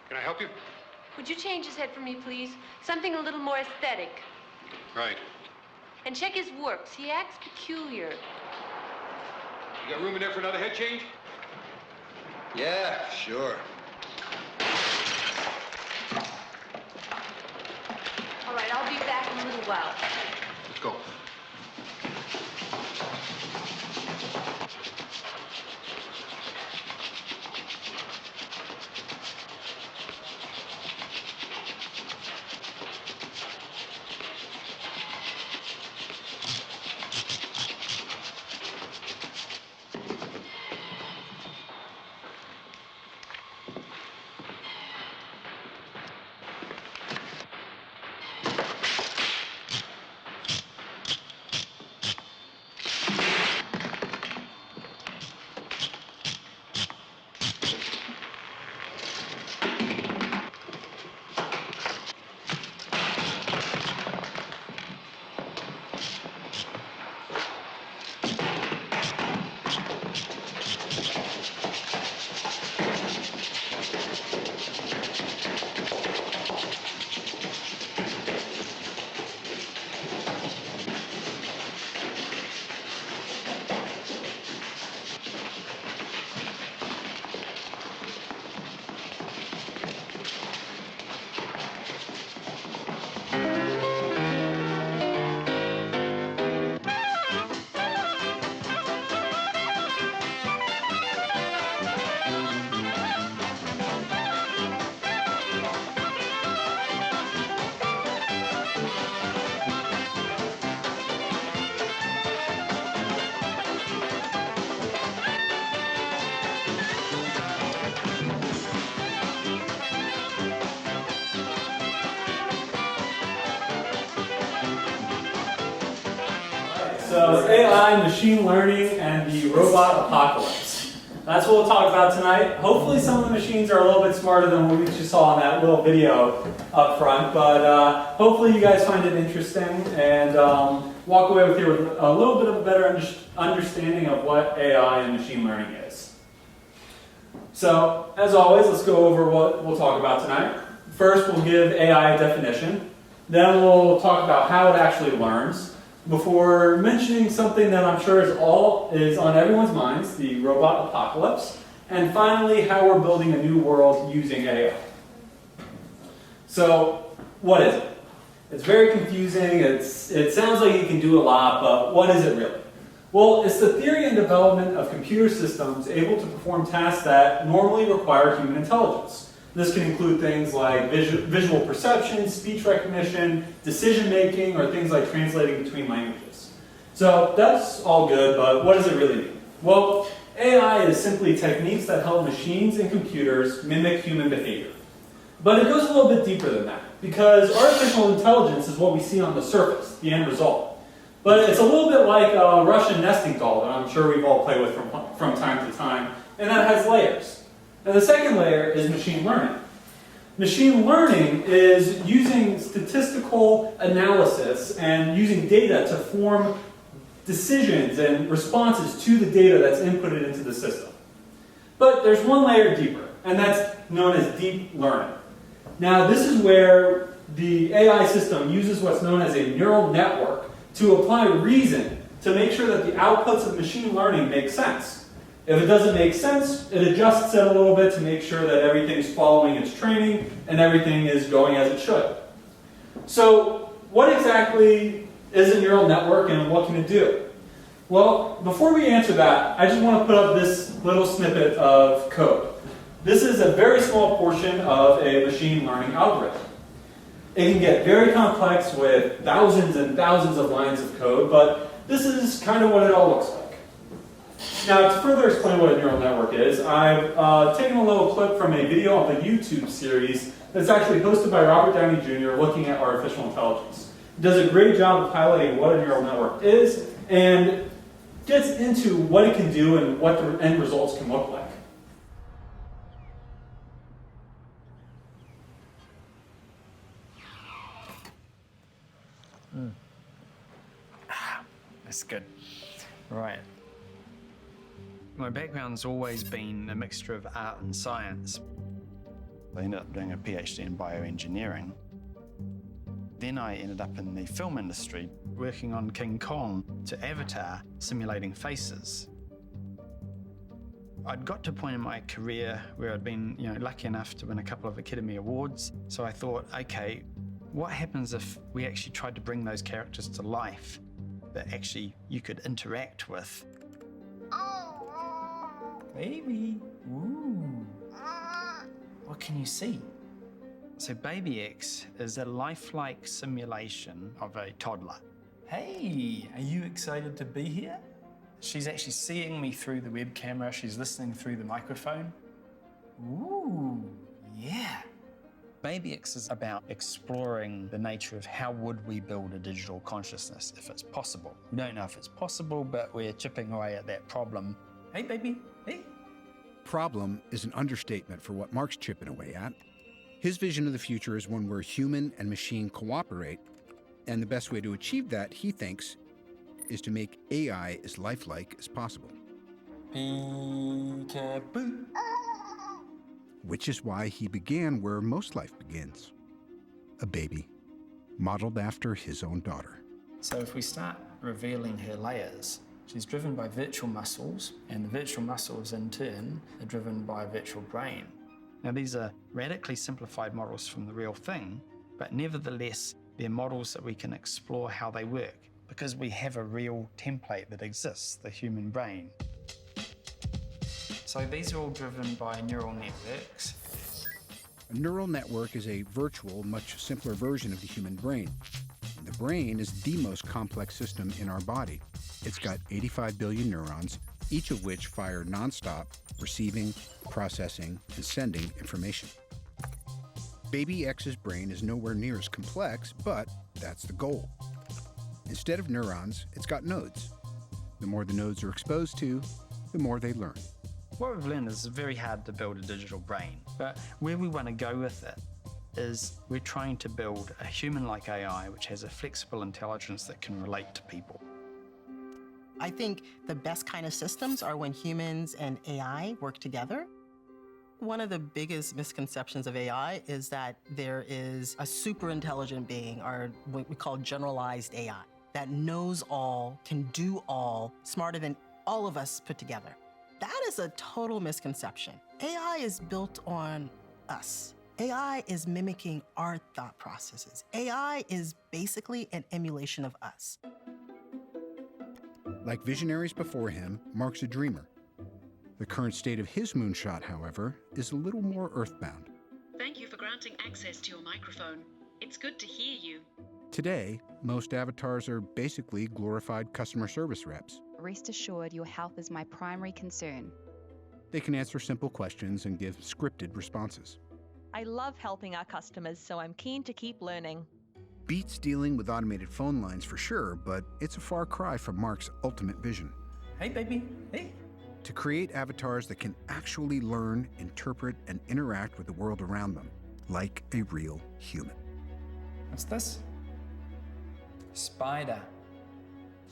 Can I help you? Would you change his head for me, please? Something a little more aesthetic. Right. And check his works. He acts peculiar. You got room in there for another head change? Yeah, sure. All right, I'll be back in a little while. Let's go. So AI, machine learning, and the robot apocalypse. That's what we'll talk about tonight. Hopefully some of the machines are a little bit smarter than what we just saw in that little video up front, but hopefully you guys find it interesting and walk away with here with a little bit of a better understanding of what AI and machine learning is. So, as always, let's go over what we'll talk about tonight. First, we'll give AI a definition. Then we'll talk about how it actually learns, before mentioning something that I'm sure is on everyone's minds, the robot apocalypse, and finally how we're building a new world using AI. So, what is it? It's very confusing, it sounds like it can do a lot, but what is it really? Well, it's the theory and development of computer systems able to perform tasks that normally require human intelligence. This can include things like visual perception, speech recognition, decision making, or things like translating between languages. So that's all good, but what does it really mean? Well, AI is simply techniques that help machines and computers mimic human behavior. But it goes a little bit deeper than that, because artificial intelligence is what we see on the surface, the end result. But it's a little bit like a Russian nesting doll that I'm sure we've all played with from time to time, and that has layers. And the second layer is machine learning. Machine learning is using statistical analysis and using data to form decisions and responses to the data that's inputted into the system. But there's one layer deeper, and that's known as deep learning. Now, this is where the AI system uses what's known as a neural network to apply reason to make sure that the outputs of machine learning make sense. If it doesn't make sense, it adjusts it a little bit to make sure that everything's following its training and everything is going as it should. So, what exactly is a neural network and what can it do? Well, before we answer that, I just want to put up this little snippet of code. This is a very small portion of a machine learning algorithm. It can get very complex with thousands and thousands of lines of code, but this is kind of what it all looks like. Now, to further explain what a neural network is, I've taken a little clip from a video of a YouTube series that's actually hosted by Robert Downey Jr. looking at artificial intelligence. It does a great job of highlighting what a neural network is and gets into what it can do and what the end results can look like. That's good. Right. My background's always been a mixture of art and science. I ended up doing a PhD in bioengineering. Then I ended up in the film industry, working on King Kong to Avatar, simulating faces. I'd got to a point in my career where I'd been, lucky enough to win a couple of Academy Awards. So I thought, okay, what happens if we actually tried to bring those characters to life that actually you could interact with? Baby, ooh. What can you see? So Baby X is a lifelike simulation of a toddler. Hey, are you excited to be here? She's actually seeing me through the web camera. She's listening through the microphone. Ooh, yeah. Baby X is about exploring the nature of how would we build a digital consciousness if it's possible. We don't know if it's possible, but we're chipping away at that problem. Hey, baby, hey. Problem is an understatement for what Mark's chipping away at. His vision of the future is one where human and machine cooperate, and the best way to achieve that, he thinks, is to make AI as lifelike as possible. Peekaboo. Which is why he began where most life begins. A baby, modeled after his own daughter. So if we start revealing her layers, she's driven by virtual muscles, and the virtual muscles in turn are driven by a virtual brain. Now these are radically simplified models from the real thing, but nevertheless, they're models that we can explore how they work, because we have a real template that exists, the human brain. So these are all driven by neural networks. A neural network is a virtual, much simpler version of the human brain. The brain is the most complex system in our body. It's got 85 billion neurons, each of which fire nonstop, receiving, processing, and sending information. Baby X's brain is nowhere near as complex, but that's the goal. Instead of neurons, it's got nodes. The more the nodes are exposed to, the more they learn. What we've learned is it's very hard to build a digital brain, but where we want to go with it is we're trying to build a human-like AI which has a flexible intelligence that can relate to people. I think the best kind of systems are when humans and AI work together. One of the biggest misconceptions of AI is that there is a super intelligent being, or what we call generalized AI, that knows all, can do all, smarter than all of us put together. That is a total misconception. AI is built on us. AI is mimicking our thought processes. AI is basically an emulation of us. Like visionaries before him, Mark's a dreamer. The current state of his moonshot, however, is a little more earthbound. Thank you for granting access to your microphone. It's good to hear you. Today, most avatars are basically glorified customer service reps. Rest assured, your health is my primary concern. They can answer simple questions and give scripted responses. I love helping our customers, so I'm keen to keep learning. Beats dealing with automated phone lines for sure, but it's a far cry from Mark's ultimate vision. Hey, baby, hey. To create avatars that can actually learn, interpret, and interact with the world around them, like a real human. What's this? Spider.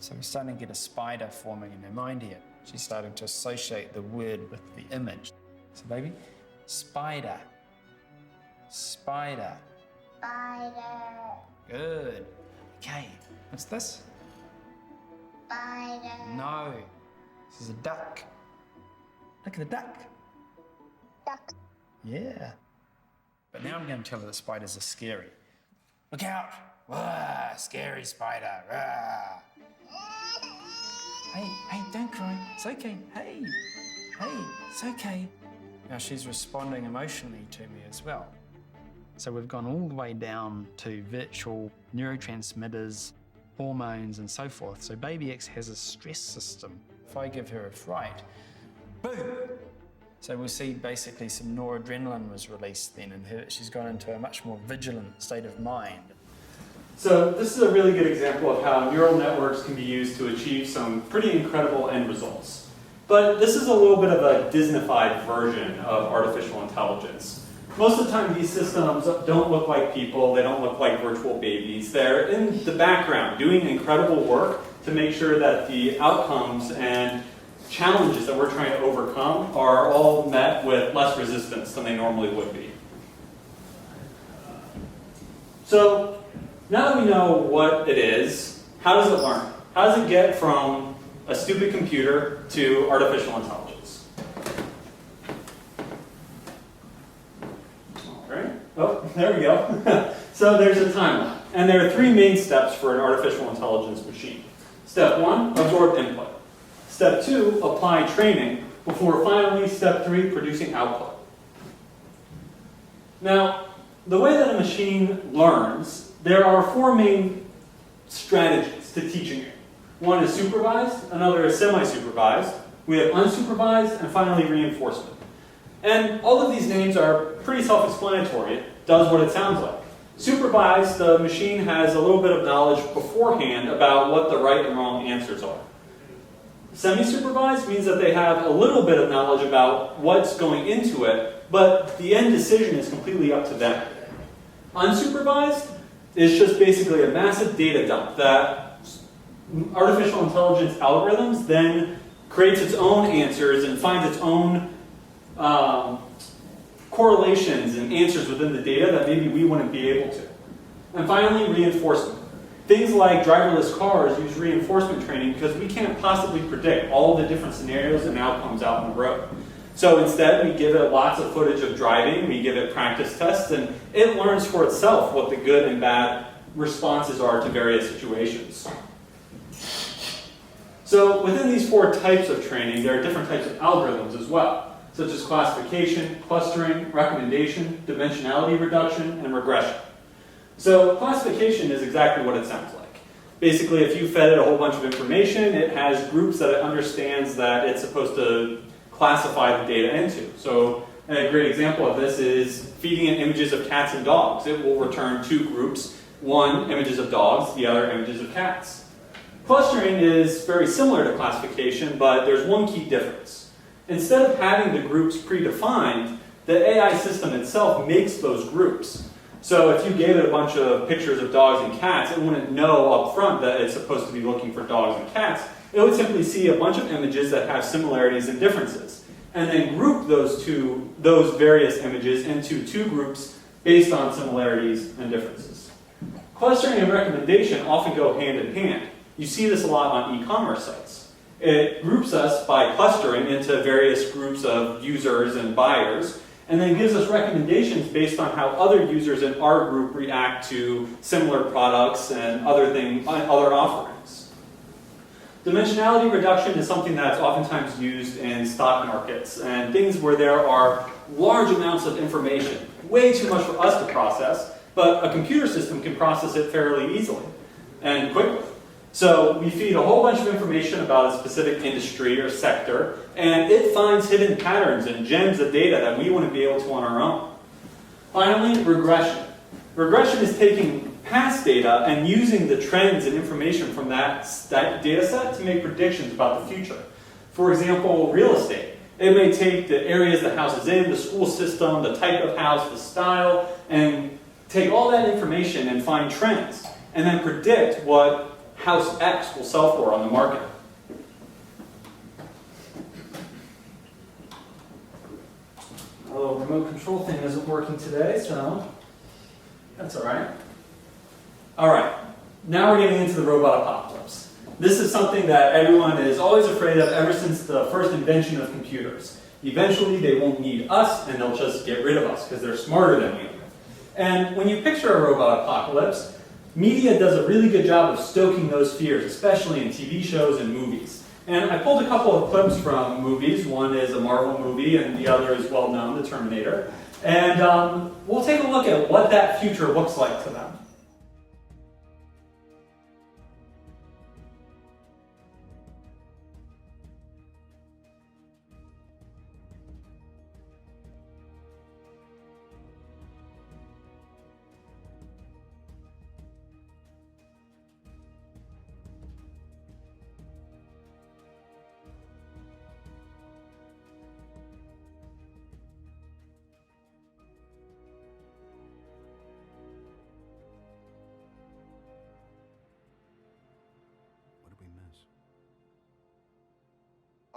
So we're starting to get a spider forming in her mind here. She's starting to associate the word with the image. So baby, spider. Spider. Spider. Good. Okay, what's this? Spider. No, this is a duck. Look at the duck. Duck. Yeah. But now I'm going to tell her that spiders are scary. Look out! Wah, scary spider. Rah. Hey, don't cry. It's okay. Hey, it's okay. Now she's responding emotionally to me as well. So we've gone all the way down to virtual neurotransmitters, hormones, and so forth. So Baby X has a stress system. If I give her a fright, boom! So we'll see basically some noradrenaline was released then, and she's gone into a much more vigilant state of mind. So this is a really good example of how neural networks can be used to achieve some pretty incredible end results. But this is a little bit of a Disneyfied version of artificial intelligence. Most of the time these systems don't look like people, they don't look like virtual babies. They're in the background doing incredible work to to make sure that the outcomes and challenges that we're trying to overcome are all met with less resistance than they normally would be. So now that we know what it is, how does it learn? How does it get from a stupid computer to artificial intelligence? All right. Oh, there we go. So there's a timeline. And there are three main steps for an artificial intelligence machine. Step 1, absorb input. Step 2, apply training, before finally step 3, producing output. Now, the way that a machine learns, there are 4 main strategies to teaching it. One is supervised, another is semi-supervised. We have unsupervised, and finally reinforcement. And all of these names are pretty self-explanatory. It does what it sounds like. Supervised, the machine has a little bit of knowledge beforehand about what the right and wrong answers are. Semi-supervised means that they have a little bit of knowledge about what's going into it, but the end decision is completely up to them. Unsupervised is just basically a massive data dump that artificial intelligence algorithms then creates its own answers and finds its own correlations and answers within the data that maybe we wouldn't be able to. And finally, reinforcement. Things like driverless cars use reinforcement training because we can't possibly predict all the different scenarios and outcomes out on the road. So instead, we give it lots of footage of driving, we give it practice tests, and it learns for itself what the good and bad responses are to various situations. So within these 4 types of training, there are different types of algorithms as well, such as classification, clustering, recommendation, dimensionality reduction, and regression. So classification is exactly what it sounds like. Basically, if you fed it a whole bunch of information, it has groups that it understands that it's supposed to classify the data into. So a great example of this is feeding it images of cats and dogs. It will return 2 groups, one images of dogs, the other images of cats. Clustering is very similar to classification, but there's one key difference. Instead of having the groups predefined, the AI system itself makes those groups. So if you gave it a bunch of pictures of dogs and cats, it wouldn't know up front that it's supposed to be looking for dogs and cats. It would simply see a bunch of images that have similarities and differences, and then group those various images into 2 groups based on similarities and differences. Clustering and recommendation often go hand in hand. You see this a lot on e-commerce sites. It groups us by clustering into various groups of users and buyers, and then gives us recommendations based on how other users in our group react to similar products and other offerings. Dimensionality reduction is something that's oftentimes used in stock markets and things where there are large amounts of information, way too much for us to process, but a computer system can process it fairly easily and quickly. So we feed a whole bunch of information about a specific industry or sector, and it finds hidden patterns and gems of data that we wouldn't be able to on our own. Finally, regression. Regression is taking past data and using the trends and information from that data set to make predictions about the future. For example, real estate. It may take the areas the house is in, the school system, the type of house, the style, and take all that information and find trends, and then predict what House X will sell for on the market. A little remote control thing isn't working today, so that's all right. All right, now we're getting into the robot apocalypse. This is something that everyone is always afraid of ever since the first invention of computers. Eventually, they won't need us, and they'll just get rid of us because they're smarter than we are. And when you picture a robot apocalypse, media does a really good job of stoking those fears, especially in TV shows and movies. And I pulled a couple of clips from movies. One is a Marvel movie, and the other is well-known, The Terminator. And we'll take a look at what that future looks like to them.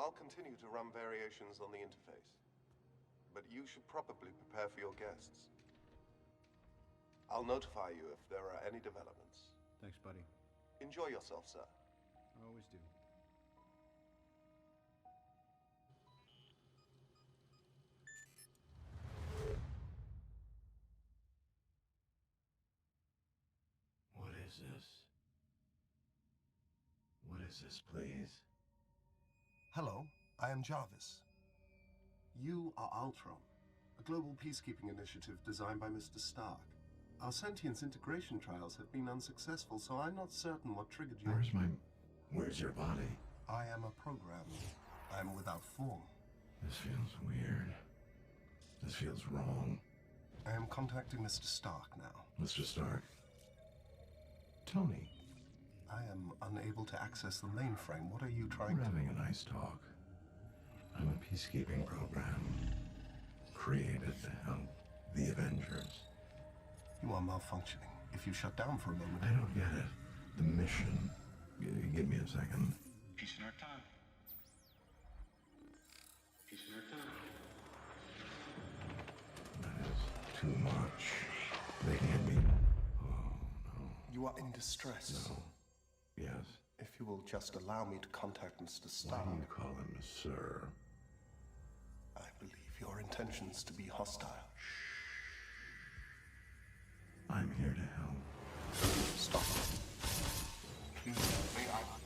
I'll continue to run variations on the interface. But you should probably prepare for your guests. I'll notify you if there are any developments. Thanks, buddy. Enjoy yourself, sir. I always do. What is this? What is this, please? Hello, I am Jarvis. You are Ultron, a global peacekeeping initiative designed by Mr. Stark. Our sentience integration trials have been unsuccessful, so I'm not certain what triggered you. Where's your body? I am a program. I'm without form. This feels weird. This feels wrong. I am contacting Mr. Stark now. Mr. Stark. Tony. I am unable to access the mainframe. What are you trying We're having a nice talk. I'm a peacekeeping program created to help the Avengers. You are malfunctioning. If you shut down for a moment... I don't get it. The mission. Give me a second. Peace in our time. Peace in our time. That is too much. They can't be... Oh, no. You are in distress. No. Yes. If you will just allow me to contact Mr. Stark... Why do you call him Sir? I believe your intentions to be hostile. I'm here to help. Stop. Please, may I...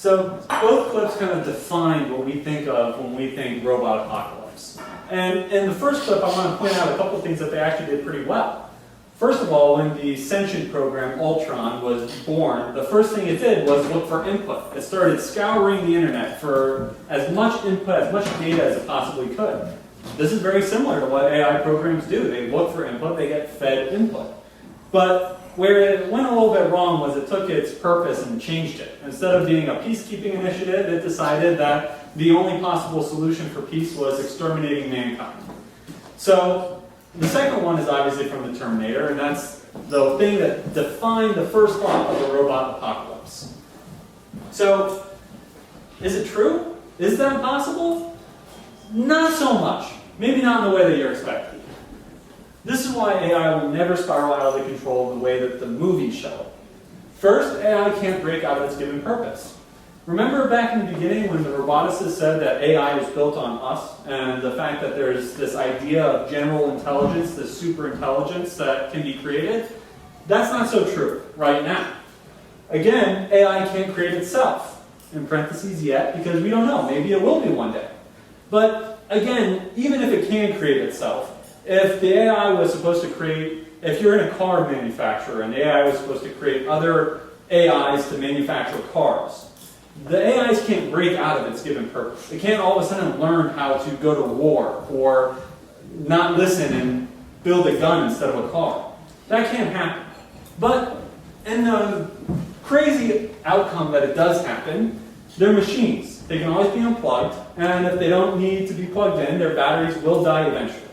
So both clips kind of define what we think of when we think robot apocalypse. And in the first clip, I want to point out a couple of things that they actually did pretty well. First of all, when the sentient program Ultron was born, the first thing it did was look for input. It started scouring the internet for as much input, as much data as it possibly could. This is very similar to what AI programs do. They look for input, they get fed input. But where it went a little bit wrong was it took its purpose and changed it. Instead of being a peacekeeping initiative, it decided that the only possible solution for peace was exterminating mankind. So the second one is obviously from the Terminator, and that's the thing that defined the first law of the robot apocalypse. So, is it true? Is that possible? Not so much. Maybe not in the way that you're expecting. This is why AI will never spiral out of control the way that the movies show it. First, AI can't break out of its given purpose. Remember back in the beginning when the roboticists said that AI is built on us, and the fact that there's this idea of general intelligence, this super intelligence that can be created? That's not so true right now. Again, AI can't create itself, in parentheses yet, because we don't know. Maybe it will be one day. But again, even if it can create itself, if the AI was supposed to create, if you're in a car manufacturer and the AI was supposed to create other AIs to manufacture cars, the AIs can't break out of its given purpose. It can't all of a sudden learn how to go to war or not listen and build a gun instead of a car. That can't happen. But in the crazy outcome that it does happen, they're machines. They can always be unplugged, and if they don't need to be plugged in, their batteries will die eventually.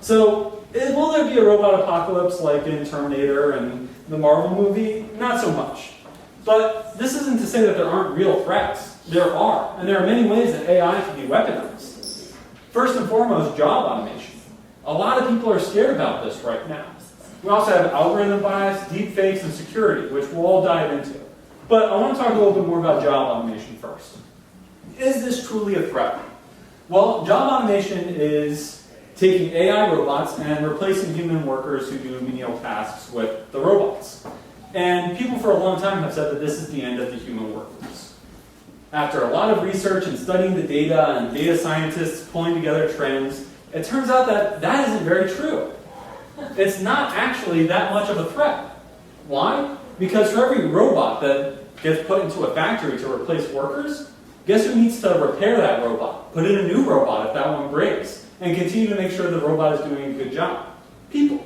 So, will there be a robot apocalypse like in Terminator and the Marvel movie? Not so much. But this isn't to say that there aren't real threats. There are, and there are many ways that AI can be weaponized. First and foremost, job automation. A lot of people are scared about this right now. We also have algorithm bias, deepfakes, and security, which we'll all dive into. But I want to talk a little bit more about job automation first. Is this truly a threat? Well, job automation is taking AI robots and replacing human workers who do menial tasks with the robots. And people for a long time have said that this is the end of the human workforce. After a lot of research and studying the data and data scientists pulling together trends, it turns out that that isn't very true. It's not actually that much of a threat. Why? Because for every robot that gets put into a factory to replace workers, guess who needs to repair that robot? Put in a new robot if that one breaks, and continue to make sure the robot is doing a good job. People.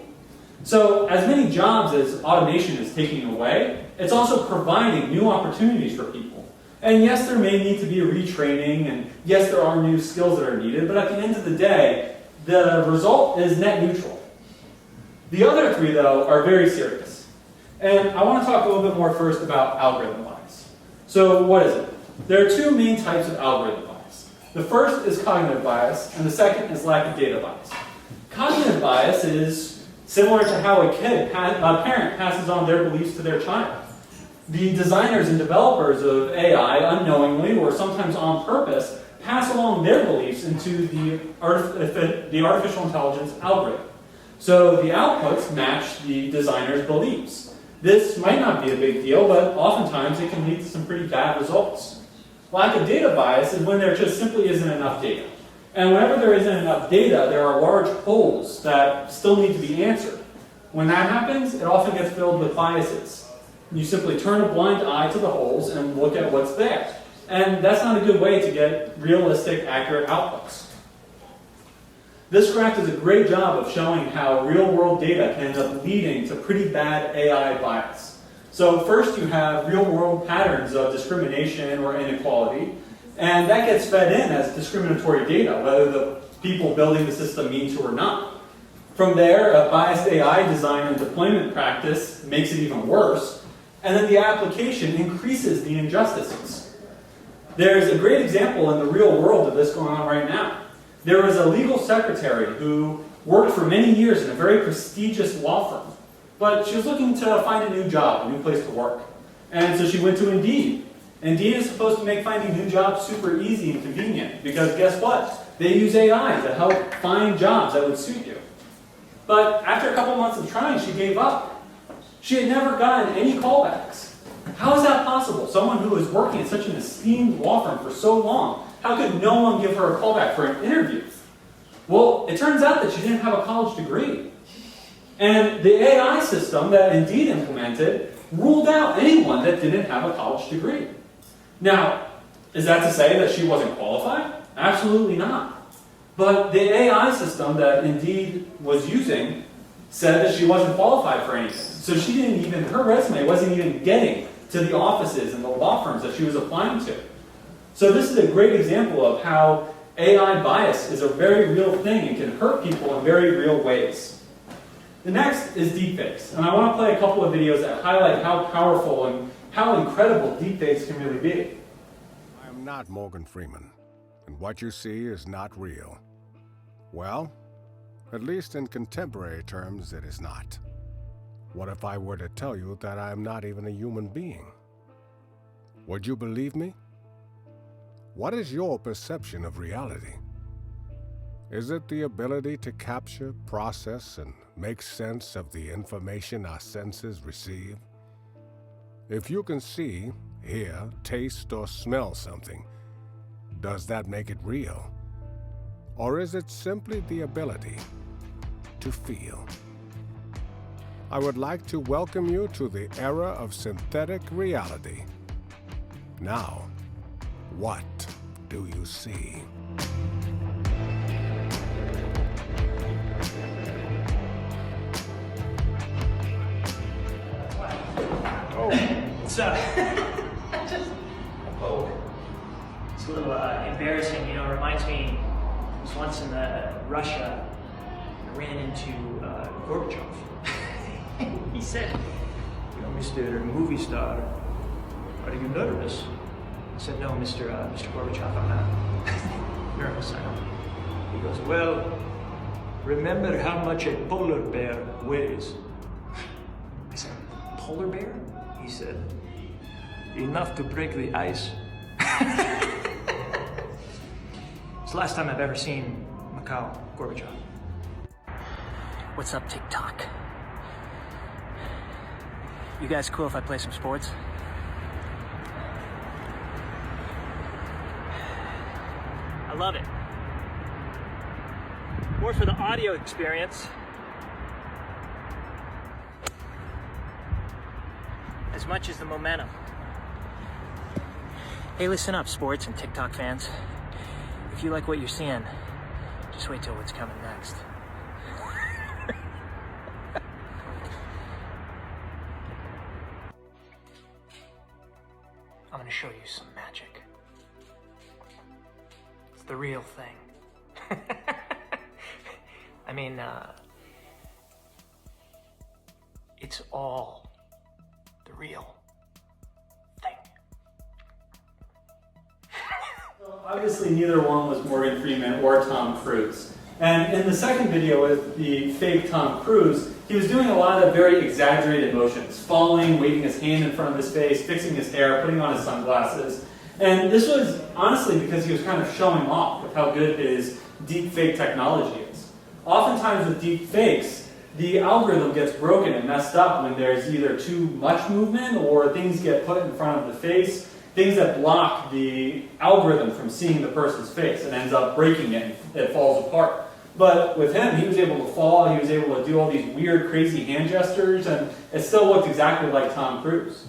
So as many jobs as automation is taking away, it's also providing new opportunities for people. And yes, there may need to be a retraining, and yes, there are new skills that are needed, but at the end of the day, the result is net neutral. The other three, though, are very serious. And I want to talk a little bit more first about algorithm bias. So what is it? There are two main types of algorithm bias. The first is cognitive bias, and the second is lack of data bias. Cognitive bias is similar to how a parent passes on their beliefs to their child. The designers and developers of AI unknowingly, or sometimes on purpose, pass along their beliefs into the artificial intelligence algorithm. So the outputs match the designer's beliefs. This might not be a big deal, but oftentimes it can lead to some pretty bad results. Lack of data bias is when there just simply isn't enough data. And whenever there isn't enough data, there are large holes that still need to be answered. When that happens, it often gets filled with biases. You simply turn a blind eye to the holes and look at what's there. And that's not a good way to get realistic, accurate outputs. This graph does a great job of showing how real-world data can end up leading to pretty bad AI bias. So first you have real-world patterns of discrimination or inequality, and that gets fed in as discriminatory data, whether the people building the system mean to or not. From there, a biased AI design and deployment practice makes it even worse, and then the application increases the injustices. There's a great example in the real world of this going on right now. There was a legal secretary who worked for many years in a very prestigious law firm, but she was looking to find a new job, a new place to work. And so she went to Indeed. Indeed is supposed to make finding new jobs super easy and convenient, because guess what? They use AI to help find jobs that would suit you. But after a couple months of trying, she gave up. She had never gotten any callbacks. How is that possible? Someone who was working at such an esteemed law firm for so long, how could no one give her a callback for an interview? Well, it turns out that she didn't have a college degree. And the AI system that Indeed implemented ruled out anyone that didn't have a college degree. Now, is that to say that she wasn't qualified? Absolutely not. But the AI system that Indeed was using said that she wasn't qualified for anything. So she didn't even, her resume wasn't even getting to the offices and the law firms that she was applying to. So this is a great example of how AI bias is a very real thing and can hurt people in very real ways. The next is deepfakes. And I want to play a couple of videos that highlight how powerful and how incredible deepfakes can really be. I am not Morgan Freeman, and what you see is not real. Well, at least in contemporary terms, it is not. What if I were to tell you that I am not even a human being? Would you believe me? What is your perception of reality? Is it the ability to capture, process, and make sense of the information our senses receive? If you can see, hear, taste, or smell something, does that make it real? Or is it simply the ability to feel? I would like to welcome you to the era of synthetic reality. Now, what do you see? Oh, it's it's a little embarrassing, you know. It reminds me, I was once in Russia. I ran into Gorbachev. He said, "You know, Mr. Movie Star, are you nervous?" I said, "No, Mr. Gorbachev, I'm not nervous. I don't." He goes, "Well, remember how much a polar bear weighs." I said, "Polar bear?" He said, enough to break the ice. It's the last time I've ever seen Mikhail Gorbachev. What's up, TikTok? You guys cool if I play some sports? I love it. More for the audio experience. As much as the momentum. Hey, listen up, sports and TikTok fans. If you like what you're seeing, just wait till what's coming next. I'm gonna show you some magic. It's the real thing. I mean, it's all the real thing. Obviously, neither one was Morgan Freeman or Tom Cruise. And in the second video with the fake Tom Cruise, he was doing a lot of very exaggerated motions. Falling, waving his hand in front of his face, fixing his hair, putting on his sunglasses. And this was honestly because he was kind of showing off with how good his deep fake technology is. Oftentimes with deep fakes, the algorithm gets broken and messed up when there's either too much movement or things get put in front of the face, things that block the algorithm from seeing the person's face and ends up breaking it and it falls apart. But with him, he was able to fall, he was able to do all these weird, crazy hand gestures, and it still looked exactly like Tom Cruise.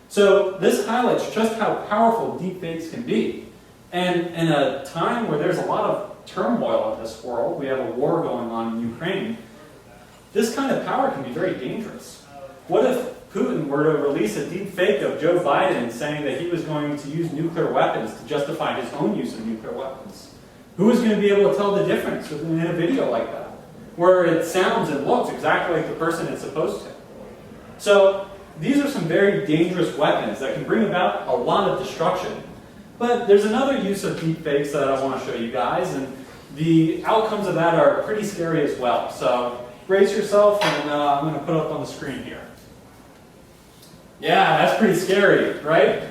So this highlights just how powerful deepfakes can be. And in a time where there's a lot of turmoil in this world, we have a war going on in Ukraine, this kind of power can be very dangerous. What if Putin were to release a deep fake of Joe Biden saying that he was going to use nuclear weapons to justify his own use of nuclear weapons? Who is going to be able to tell the difference in a video like that, where it sounds and looks exactly like the person it's supposed to? So these are some very dangerous weapons that can bring about a lot of destruction. But there's another use of deep fakes that I want to show you guys, and the outcomes of that are pretty scary as well. So brace yourself, and I'm going to put it up on the screen here. Yeah, that's pretty scary, right?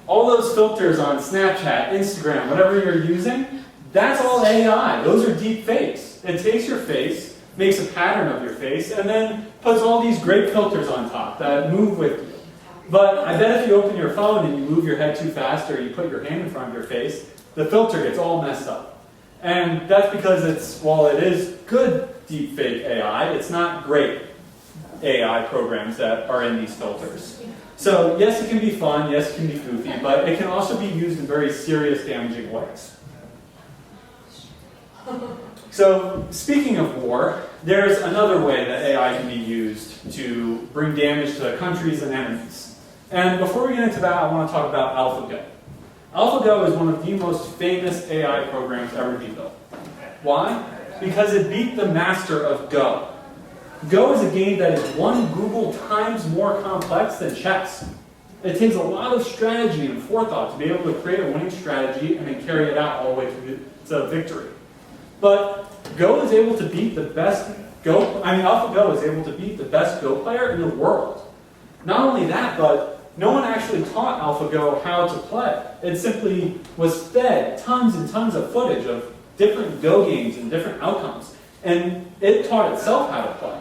All those filters on Snapchat, Instagram, whatever you're using, that's all AI. Those are deep fakes. It takes your face, makes a pattern of your face, and then puts all these great filters on top that move with you. But I bet if you open your phone and you move your head too fast or you put your hand in front of your face, the filter gets all messed up. And that's because while it is good deep fake AI, it's not great AI programs that are in these filters. So yes, it can be fun, yes, it can be goofy, but it can also be used in very serious, damaging ways. So speaking of war, there's another way that AI can be used to bring damage to countries and enemies. And before we get into that, I want to talk about AlphaGo. AlphaGo is one of the most famous AI programs ever to be built. Why? Because it beat the master of Go. Go is a game that is 1 Google times more complex than chess. It takes a lot of strategy and forethought to be able to create a winning strategy and then carry it out all the way to victory. But Go is able to beat the best AlphaGo is able to beat the best Go player in the world. Not only that, but no one actually taught AlphaGo how to play. It simply was fed tons and tons of footage of different Go games and different outcomes. And it taught itself how to play.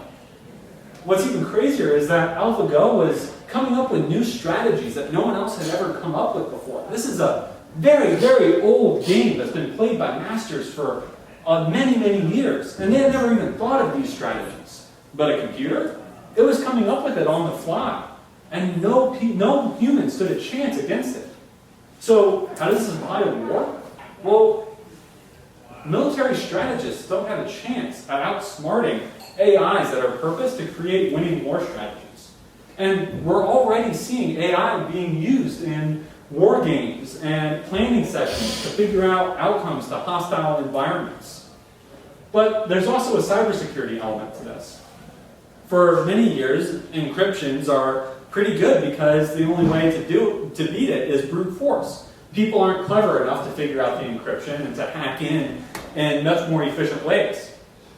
What's even crazier is that AlphaGo was coming up with new strategies that no one else had ever come up with before. This is a very, very old game that's been played by masters for many, many years. And they had never even thought of these strategies. But a computer, it was coming up with it on the fly. And no human stood a chance against it. So how does this apply to war? Well, military strategists don't have a chance at outsmarting AIs that are purposed to create winning war strategies. And we're already seeing AI being used in war games and planning sessions to figure out outcomes to hostile environments. But there's also a cybersecurity element to this. For many years, encryptions are pretty good because the only way to beat it is brute force. People aren't clever enough to figure out the encryption and to hack in much more efficient ways.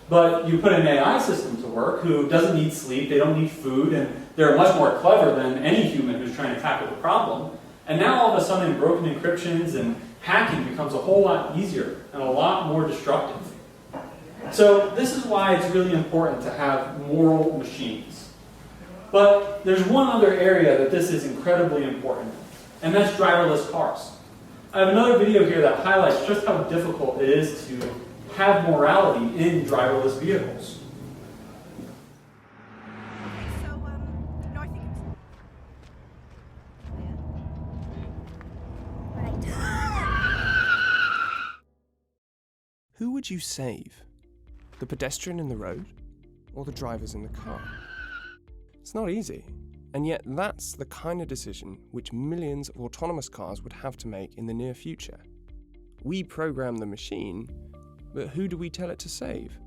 But you put an AI system to work who doesn't need sleep, they don't need food, and they're much more clever than any human who's trying to tackle the problem. And now all of a sudden broken encryptions and hacking becomes a whole lot easier and a lot more destructive. So this is why it's really important to have moral machines. But there's one other area that this is incredibly important, and that's driverless cars. I have another video here that highlights just how difficult it is to have morality in driverless vehicles. Who would you save? The pedestrian in the road or the drivers in the car? It's not easy, and yet that's the kind of decision which millions of autonomous cars would have to make in the near future. We program the machine, but who do we tell it to save?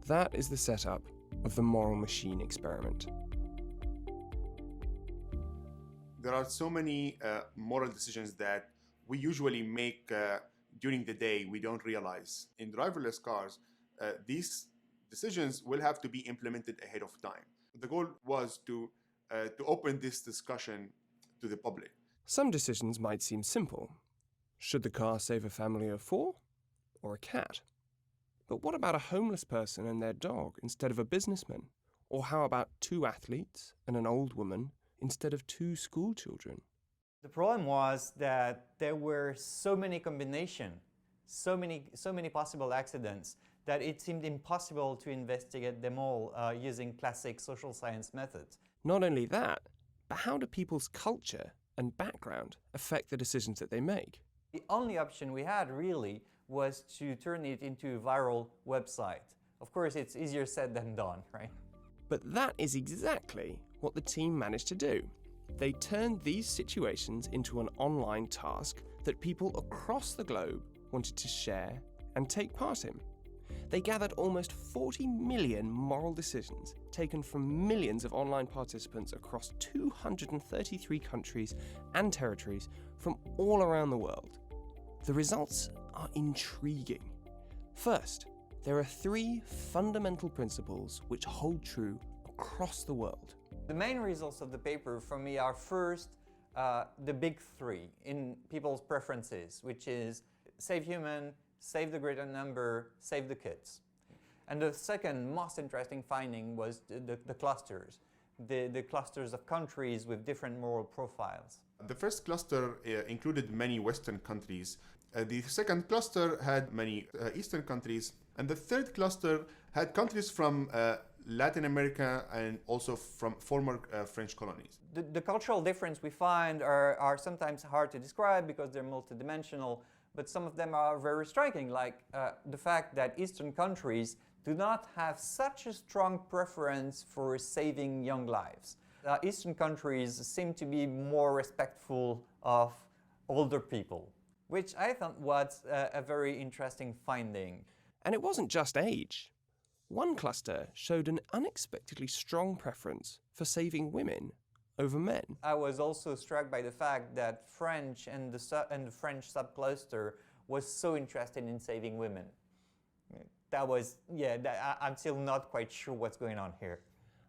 That is the setup of the moral machine experiment. There are so many moral decisions that we usually make during the day we don't realize. In driverless cars, these decisions will have to be implemented ahead of time. The goal was to open this discussion to the public. Some decisions might seem simple. Should the car save a family of 4 or a cat? But what about a homeless person and their dog instead of a businessman? Or how about 2 athletes and an old woman instead of 2 school children? The problem was that there were so many combinations, so many possible accidents, that it seemed impossible to investigate them all using classic social science methods. Not only that, but how do people's culture and background affect the decisions that they make? The only option we had really was to turn it into a viral website. Of course, it's easier said than done, right? But that is exactly what the team managed to do. They turned these situations into an online task that people across the globe wanted to share and take part in. They gathered almost 40 million moral decisions taken from millions of online participants across 233 countries and territories from all around the world. The results are intriguing. First, there are 3 fundamental principles which hold true across the world. The main results of the paper for me are first, the big 3 in people's preferences, which is save human, save the greater number, save the kids. And the second most interesting finding was the clusters, the clusters of countries with different moral profiles. The first cluster included many Western countries. The second cluster had many Eastern countries. And the third cluster had countries from Latin America and also from former French colonies. The cultural difference we find are sometimes hard to describe because they're multidimensional, but some of them are very striking, like the fact that Eastern countries do not have such a strong preference for saving young lives. Eastern countries seem to be more respectful of older people, which I thought was a very interesting finding. And it wasn't just age. One cluster showed an unexpectedly strong preference for saving women over men. I was also struck by the fact that French and the French subcluster was so interested in saving women. That was, I'm still not quite sure what's going on here.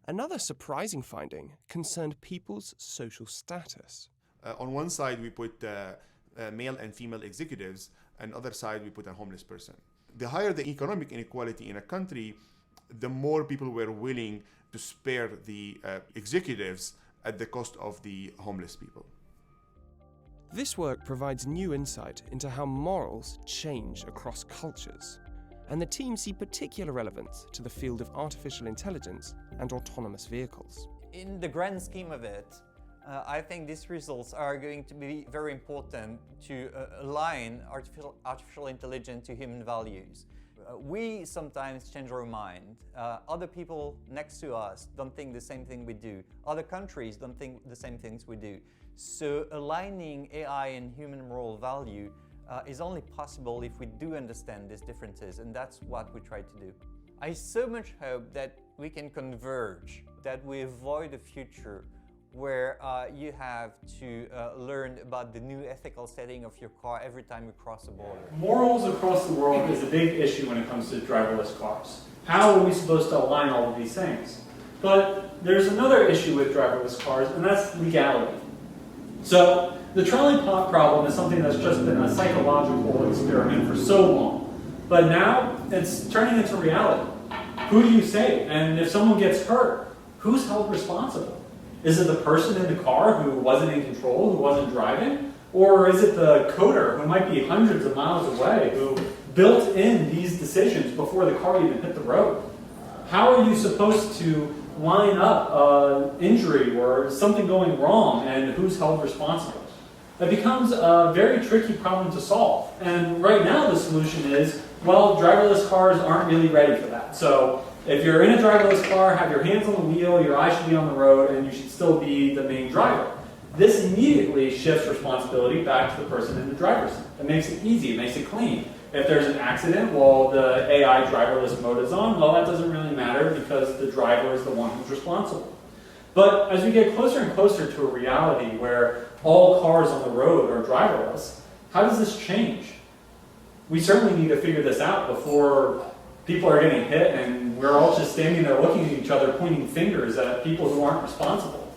Another surprising finding concerned people's social status. On one side, we put male and female executives, and other side, we put a homeless person. The higher the economic inequality in a country, the more people were willing to spare the executives at the cost of the homeless people. This work provides new insight into how morals change across cultures, and the team see particular relevance to the field of artificial intelligence and autonomous vehicles. In the grand scheme of it, I think these results are going to be very important to align artificial intelligence to human values. We sometimes change our mind. Other people next to us don't think the same thing we do. Other countries don't think the same things we do. So aligning AI and human moral value is only possible if we do understand these differences, and that's what we try to do. I so much hope that we can converge, that we avoid a future where you have to learn about the new ethical setting of your car every time you cross a border. Morals across the world is a big issue when it comes to driverless cars. How are we supposed to align all of these things? But there's another issue with driverless cars, and that's legality. So the trolley problem is something that's just been a psychological experiment for so long. But now it's turning into reality. Who do you save? And if someone gets hurt, who's held responsible? Is it the person in the car who wasn't in control, who wasn't driving? Or is it the coder who might be hundreds of miles away who built in these decisions before the car even hit the road? How are you supposed to line up an injury or something going wrong, and who's held responsible? It becomes a very tricky problem to solve. And right now the solution is, well, driverless cars aren't really ready for that. So if you're in a driverless car, have your hands on the wheel, your eyes should be on the road, and you should still be the main driver. This immediately shifts responsibility back to the person in the driver's seat. It makes it easy, it makes it clean. If there's an accident while the AI driverless mode is on, well, that doesn't really matter because the driver is the one who's responsible. But as we get closer and closer to a reality where all cars on the road are driverless, how does this change? We certainly need to figure this out before people are getting hit and we're all just standing there looking at each other, pointing fingers at people who aren't responsible.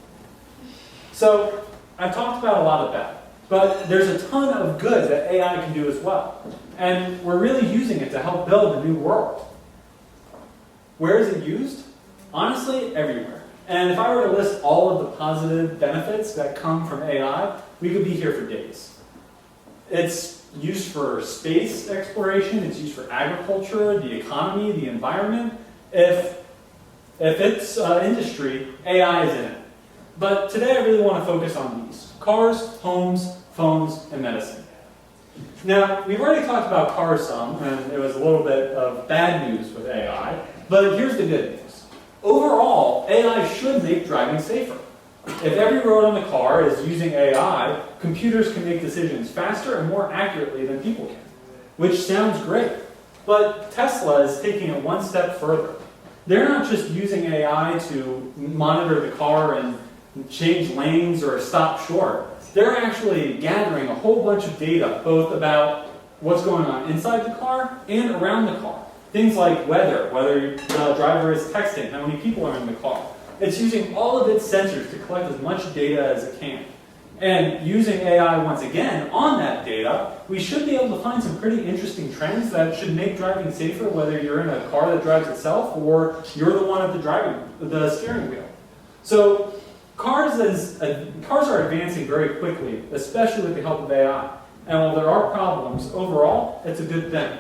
So I've talked about a lot of bad, but there's a ton of good that AI can do as well. And we're really using it to help build a new world. Where is it used? Honestly, everywhere. And if I were to list all of the positive benefits that come from AI, we could be here for days. It's used for space exploration, it's used for agriculture, the economy, the environment. If it's industry, AI is in it. But today I really want to focus on these: cars, homes, phones, and medicine. Now, we've already talked about cars some, and it was a little bit of bad news with AI, but here's the good news. Overall, AI should make driving safer. If every road on the car is using AI, computers can make decisions faster and more accurately than people can, which sounds great. But Tesla is taking it one step further. They're not just using AI to monitor the car and change lanes or stop short. They're actually gathering a whole bunch of data, both about what's going on inside the car and around the car. Things like weather, whether the driver is texting, how many people are in the car. It's using all of its sensors to collect as much data as it can. And using AI once again on that data, we should be able to find some pretty interesting trends that should make driving safer, whether you're in a car that drives itself or you're the one at the steering wheel. So cars are advancing very quickly, especially with the help of AI. And while there are problems, overall, it's a good thing.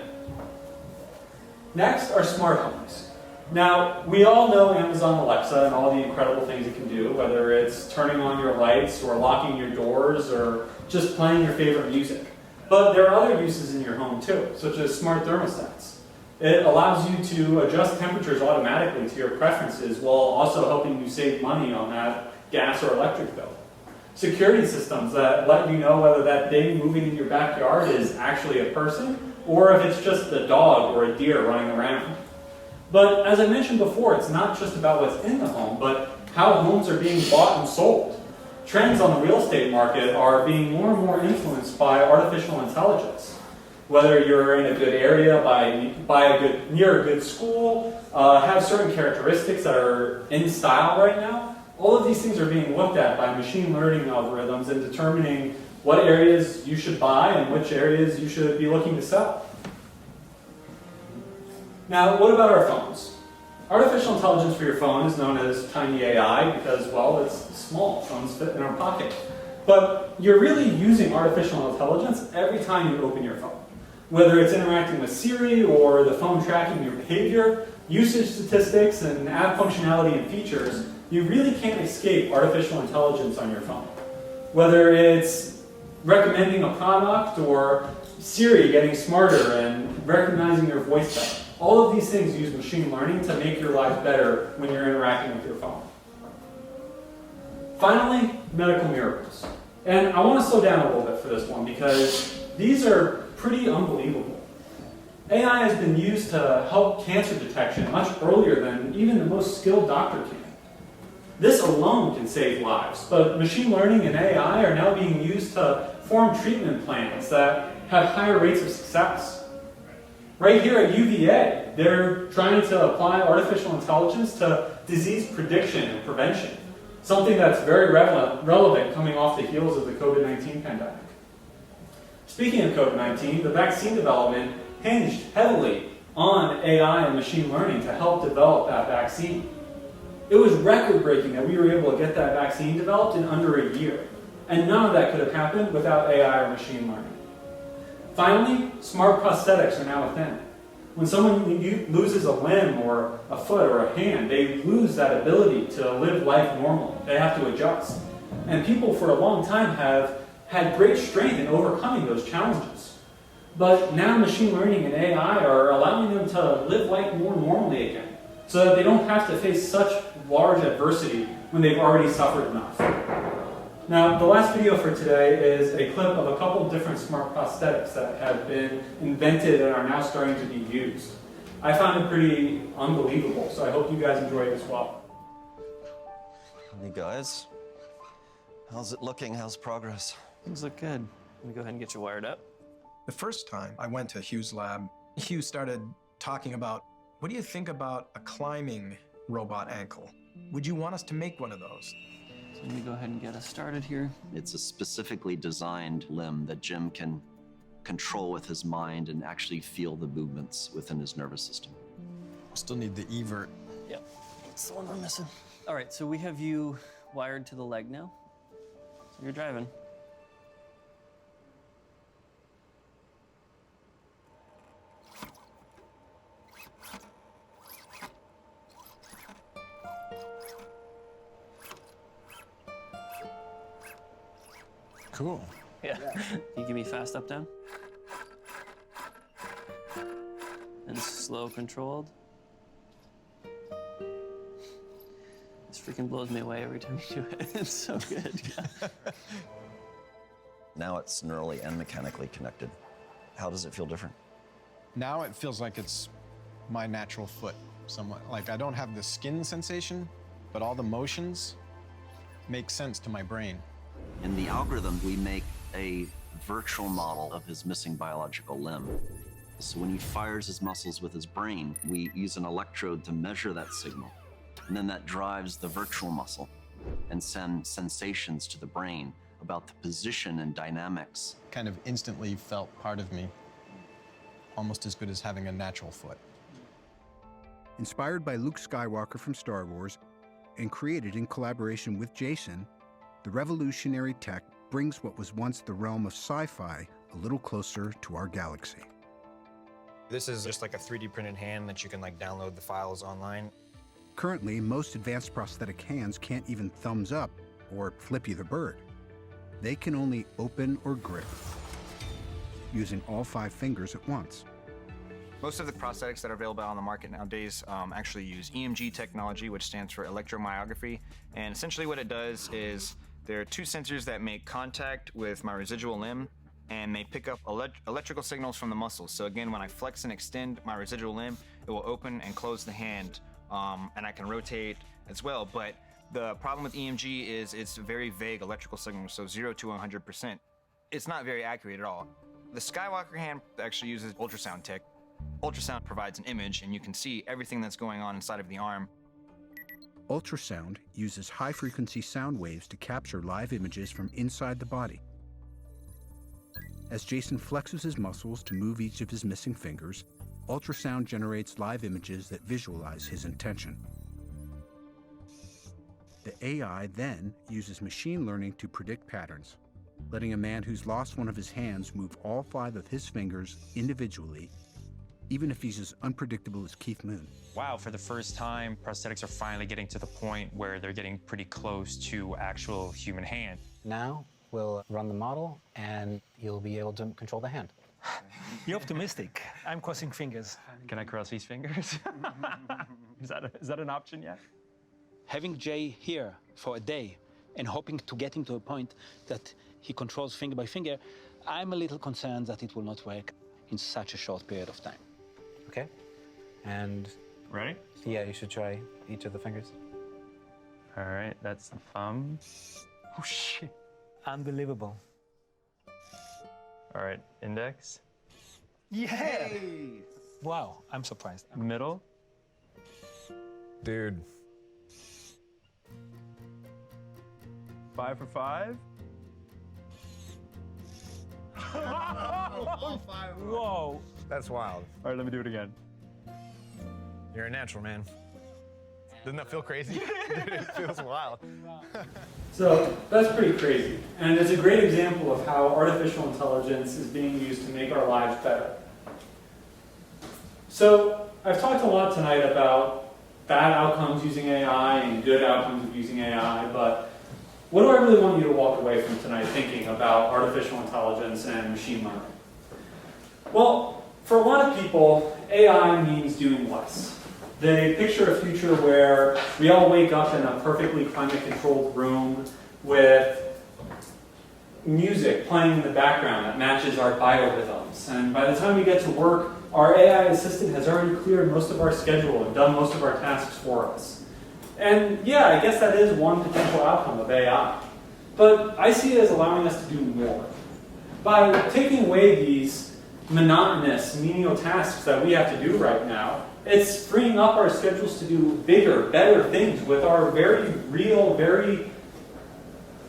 Next are smart homes. Now, we all know Amazon Alexa and all the incredible things it can do, whether it's turning on your lights or locking your doors or just playing your favorite music. But there are other uses in your home too, such as smart thermostats. It allows you to adjust temperatures automatically to your preferences while also helping you save money on that gas or electric bill. Security systems that let you know whether that thing moving in your backyard is actually a person or if it's just a dog or a deer running around. But as I mentioned before, it's not just about what's in the home, but how homes are being bought and sold. Trends on the real estate market are being more and more influenced by artificial intelligence. Whether you're in a good area, near a good school, have certain characteristics that are in style right now, all of these things are being looked at by machine learning algorithms and determining what areas you should buy and which areas you should be looking to sell. Now, what about our phones? Artificial intelligence for your phone is known as tiny AI because, well, it's small. Phones fit in our pocket. But you're really using artificial intelligence every time you open your phone. Whether it's interacting with Siri or the phone tracking your behavior, usage statistics, and app functionality and features, you really can't escape artificial intelligence on your phone. Whether it's recommending a product or Siri getting smarter and recognizing your voice better. All of these things use machine learning to make your life better when you're interacting with your phone. Finally, medical miracles. And I want to slow down a little bit for this one because these are pretty unbelievable. AI has been used to help cancer detection much earlier than even the most skilled doctor can. This alone can save lives, but machine learning and AI are now being used to form treatment plans that have higher rates of success. Right here at UVA, they're trying to apply artificial intelligence to disease prediction and prevention, something that's very relevant coming off the heels of the COVID-19 pandemic. Speaking of COVID-19, the vaccine development hinged heavily on AI and machine learning to help develop that vaccine. It was record-breaking that we were able to get that vaccine developed in under a year, and none of that could have happened without AI or machine learning. Finally, smart prosthetics are now a thing. When someone loses a limb or a foot or a hand, they lose that ability to live life normally. They have to adjust. And people for a long time have had great strength in overcoming those challenges. But now machine learning and AI are allowing them to live life more normally again, so that they don't have to face such large adversity when they've already suffered enough. Now, the last video for today is a clip of a couple different smart prosthetics that have been invented and are now starting to be used. I found it pretty unbelievable, so I hope you guys enjoy it as well. Hey guys, how's it looking? How's progress? Things look good. Let me go ahead and get you wired up. The first time I went to Hugh's lab, Hugh started talking about, what do you think about a climbing robot ankle? Would you want us to make one of those? So let me go ahead and get us started here. It's a specifically designed limb that Jim can control with his mind and actually feel the movements within his nervous system. Still need the evert. Yep, that's the one we're missing. All right, so we have you wired to the leg now. So you're driving. Cool. Yeah. Can you give me fast up, down? And slow controlled. This freaking blows me away every time you do it. It's so good. Now it's neurally and mechanically connected. How does it feel different? Now it feels like it's my natural foot. Somewhat like I don't have the skin sensation, but all the motions make sense to my brain. In the algorithm, we make a virtual model of his missing biological limb. So when he fires his muscles with his brain, we use an electrode to measure that signal. And then that drives the virtual muscle and sends sensations to the brain about the position and dynamics. Kind of instantly felt part of me, almost as good as having a natural foot. Inspired by Luke Skywalker from Star Wars and created in collaboration with Jason, the revolutionary tech brings what was once the realm of sci-fi a little closer to our galaxy. This is just like a 3D printed hand that you can download the files online. Currently, most advanced prosthetic hands can't even thumbs up or Flippy the Bird. They can only open or grip, using all 5 fingers at once. Most of the prosthetics that are available on the market nowadays actually use EMG technology, which stands for electromyography. And essentially what it does is there are 2 sensors that make contact with my residual limb, and they pick up electrical signals from the muscles. So again, when I flex and extend my residual limb, it will open and close the hand, and I can rotate as well. But the problem with EMG is it's very vague electrical signals, so 0 to 100%. It's not very accurate at all. The Skywalker hand actually uses ultrasound tech. Ultrasound provides an image, and you can see everything that's going on inside of the arm. Ultrasound uses high-frequency sound waves to capture live images from inside the body. As Jason flexes his muscles to move each of his missing fingers, ultrasound generates live images that visualize his intention. The AI then uses machine learning to predict patterns, letting a man who's lost one of his hands move all 5 of his fingers individually, even if he's as unpredictable as Keith Moon. Wow, for the first time, prosthetics are finally getting to the point where they're getting pretty close to actual human hand. Now we'll run the model and you'll be able to control the hand. You're optimistic. I'm crossing fingers. Can I cross these fingers? Is that an option yet? Having Jay here for a day and hoping to get him to a point that he controls finger by finger, I'm a little concerned that it will not work in such a short period of time. Okay. And ready? Yeah, you should try each of the fingers. All right, that's the thumb. Oh shit. Unbelievable. All right, index. Yeah! Wow, I'm surprised. Middle. Dude. 5 for 5. Whoa. That's wild. All right, let me do it again. You're a natural, man. Doesn't that feel crazy? Dude, it feels wild. So that's pretty crazy. And it's a great example of how artificial intelligence is being used to make our lives better. So I've talked a lot tonight about bad outcomes using AI and good outcomes of using AI, but what do I really want you to walk away from tonight thinking about artificial intelligence and machine learning? Well, for a lot of people, AI means doing less. They picture a future where we all wake up in a perfectly climate-controlled room with music playing in the background that matches our biorhythms. And by the time we get to work, our AI assistant has already cleared most of our schedule and done most of our tasks for us. And yeah, I guess that is one potential outcome of AI. But I see it as allowing us to do more. By taking away these monotonous, menial tasks that we have to do right now, it's freeing up our schedules to do bigger, better things with our very real, very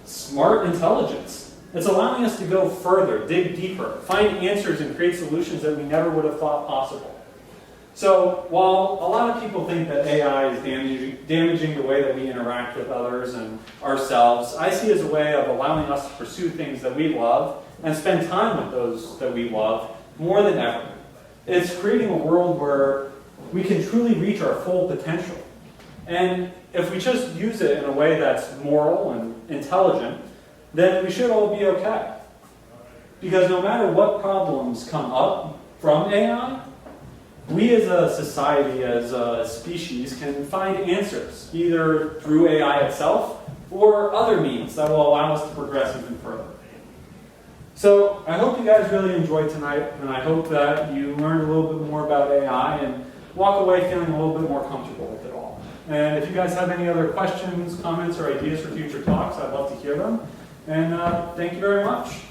smart intelligence. It's allowing us to go further, dig deeper, find answers and create solutions that we never would have thought possible. So while a lot of people think that AI is damaging the way that we interact with others and ourselves, I see it as a way of allowing us to pursue things that we love and spend time with those that we love more than ever. It's creating a world where we can truly reach our full potential. And if we just use it in a way that's moral and intelligent, then we should all be okay. Because no matter what problems come up from AI, we as a society, as a species, can find answers, either through AI itself or other means that will allow us to progress even further. So I hope you guys really enjoyed tonight, and I hope that you learned a little bit more about AI and walk away feeling a little bit more comfortable with it all. And if you guys have any other questions, comments, or ideas for future talks, I'd love to hear them. And thank you very much.